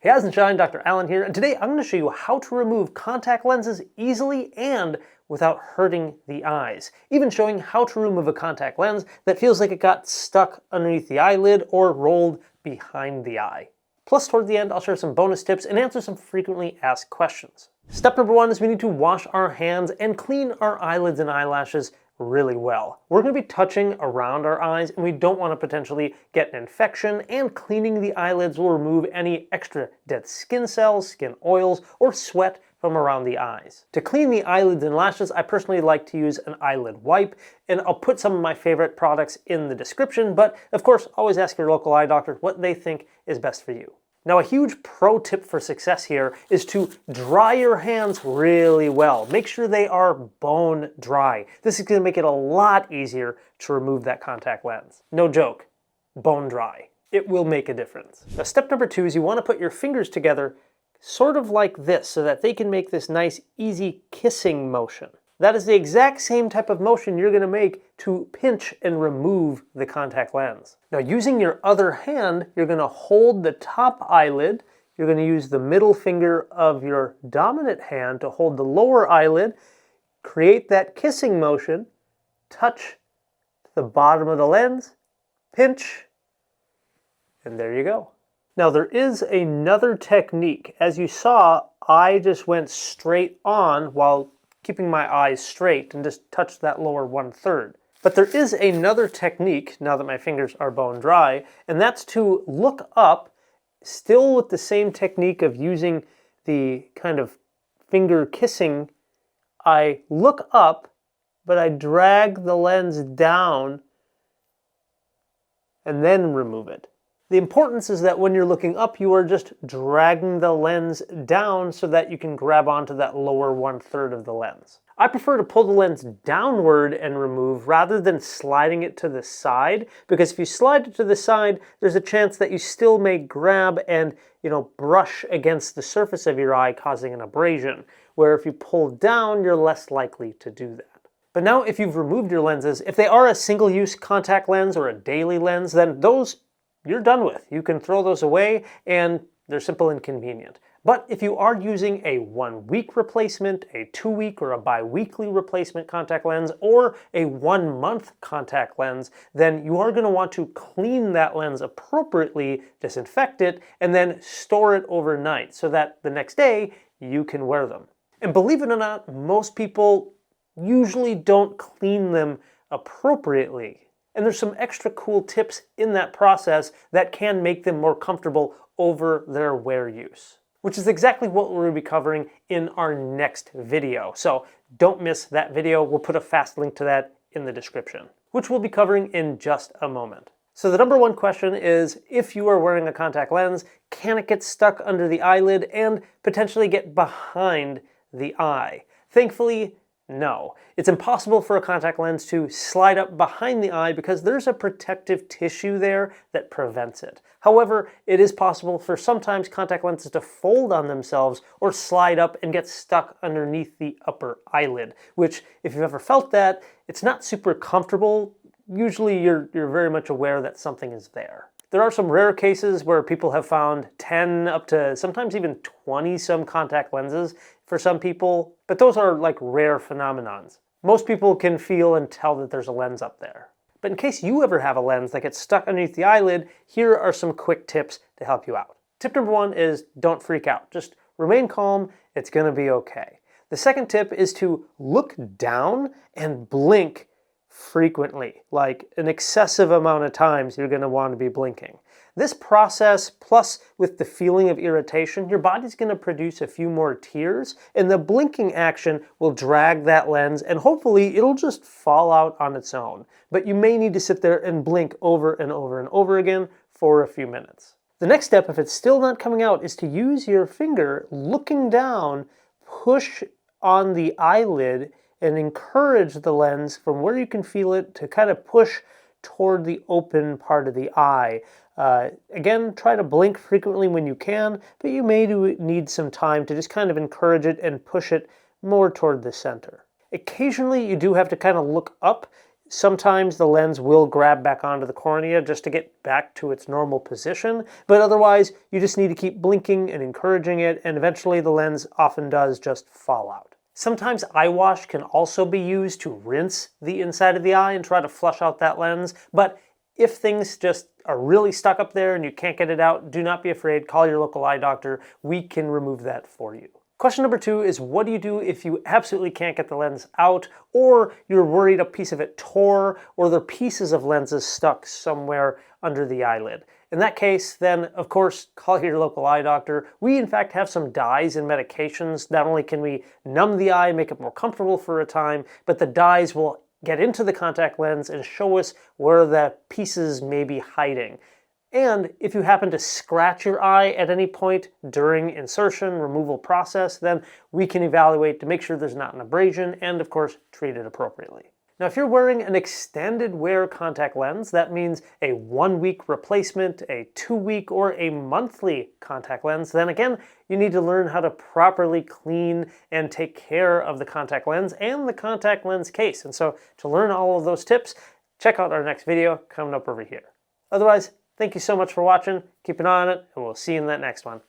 Hey guys and shine, Dr. Allen here, and today I'm going to show you how to remove contact lenses easily and without hurting the eyes. Even showing how to remove a contact lens that feels like it got stuck underneath the eyelid or rolled behind the eye. Plus, toward the end, I'll share some bonus tips and answer some frequently asked questions. Step number one is we need to wash our hands and clean our eyelids and eyelashes really well. We're going to be touching around our eyes and we don't want to potentially get an infection, and cleaning the eyelids will remove any extra dead skin cells, skin oils, or sweat from around the eyes. To clean the eyelids and lashes, I personally like to use an eyelid wipe, and I'll put some of my favorite products in the description, but of course always ask your local eye doctor what they think is best for you. Now, a huge pro tip for success here is to dry your hands really well. Make sure they are bone dry. This is going to make it a lot easier to remove that contact lens. No joke, bone dry. It will make a difference. Now, step number two is you want to put your fingers together sort of like this so that they can make this nice, easy kissing motion. That is the exact same type of motion you're going to make to pinch and remove the contact lens. Now, using your other hand, you're going to hold the top eyelid. You're going to use the middle finger of your dominant hand to hold the lower eyelid, create that kissing motion, touch the bottom of the lens, pinch, and there you go. Now, there is another technique. As you saw, I just went straight on while keeping my eyes straight and just touch that lower 1/3. But there is another technique, now that my fingers are bone dry, and that's to look up, still with the same technique of using the kind of finger kissing. I look up, but I drag the lens down and then remove it. The importance is that when you're looking up, you are just dragging the lens down so that you can grab onto that lower 1/3 of the lens. I prefer to pull the lens downward and remove rather than sliding it to the side, because if you slide it to the side, there's a chance that you still may grab and, brush against the surface of your eye, causing an abrasion, where if you pull down, you're less likely to do that. But now, if you've removed your lenses, if they are a single-use contact lens or a daily lens, then those you're done with. You can throw those away and they're simple and convenient. But if you are using a 1-week replacement, a 2-week or a bi-weekly replacement contact lens, or a 1-month contact lens, then you are going to want to clean that lens appropriately, disinfect it, and then store it overnight so that the next day you can wear them. And believe it or not, most people usually don't clean them appropriately. And there's some extra cool tips in that process that can make them more comfortable over their wear use, which is exactly what we're going to be covering in our next video. So don't miss that video. We'll put a fast link to that in the description, which we'll be covering in just a moment. So the number one question is, if you are wearing a contact lens, can it get stuck under the eyelid and potentially get behind the eye? Thankfully, no. It's impossible for a contact lens to slide up behind the eye because there's a protective tissue there that prevents it. However, it is possible for sometimes contact lenses to fold on themselves or slide up and get stuck underneath the upper eyelid, which, if you've ever felt that, it's not super comfortable. Usually you're very much aware that something is there. There are some rare cases where people have found 10 up to sometimes even 20 some contact lenses for some people, but those are like rare phenomenons. Most people can feel and tell that there's a lens up there. But in case you ever have a lens that gets stuck underneath the eyelid, here are some quick tips to help you out. Tip number one is don't freak out. Just remain calm. It's going to be okay. The second tip is to look down and blink frequently, like an excessive amount of times you're going to want to be blinking. This process, plus with the feeling of irritation, your body's going to produce a few more tears, and the blinking action will drag that lens, and hopefully it'll just fall out on its own. But you may need to sit there and blink over and over and over again for a few minutes. The next step, if it's still not coming out, is to use your finger looking down, push on the eyelid, and encourage the lens from where you can feel it to kind of push toward the open part of the eye. Again, try to blink frequently when you can, but you may need some time to just kind of encourage it and push it more toward the center. Occasionally, you do have to kind of look up Sometimes the lens will grab back onto the cornea just to get back to its normal position, but otherwise you just need to keep blinking and encouraging it, and eventually the lens often does just fall out. Sometimes eye wash can also be used to rinse the inside of the eye and try to flush out that lens, but if things just are really stuck up there and you can't get it out, do not be afraid. Call your local eye doctor. We can remove that for you. Question number 2 is, what do you do if you absolutely can't get the lens out, or you're worried a piece of it tore, or there are pieces of lenses stuck somewhere under the eyelid? In that case, then, of course, call your local eye doctor. We, in fact, have some dyes and medications. Not only can we numb the eye, make it more comfortable for a time, but the dyes will get into the contact lens and show us where the pieces may be hiding. And if you happen to scratch your eye at any point during insertion, removal process, then we can evaluate to make sure there's not an abrasion and, of course, treat it appropriately. Now, if you're wearing an extended wear contact lens, that means a 1-week replacement, a 2-week, or a monthly contact lens, then again, you need to learn how to properly clean and take care of the contact lens and the contact lens case. And so to learn all of those tips, check out our next video coming up over here. Otherwise, thank you so much for watching. Keep an eye on it, and we'll see you in that next one.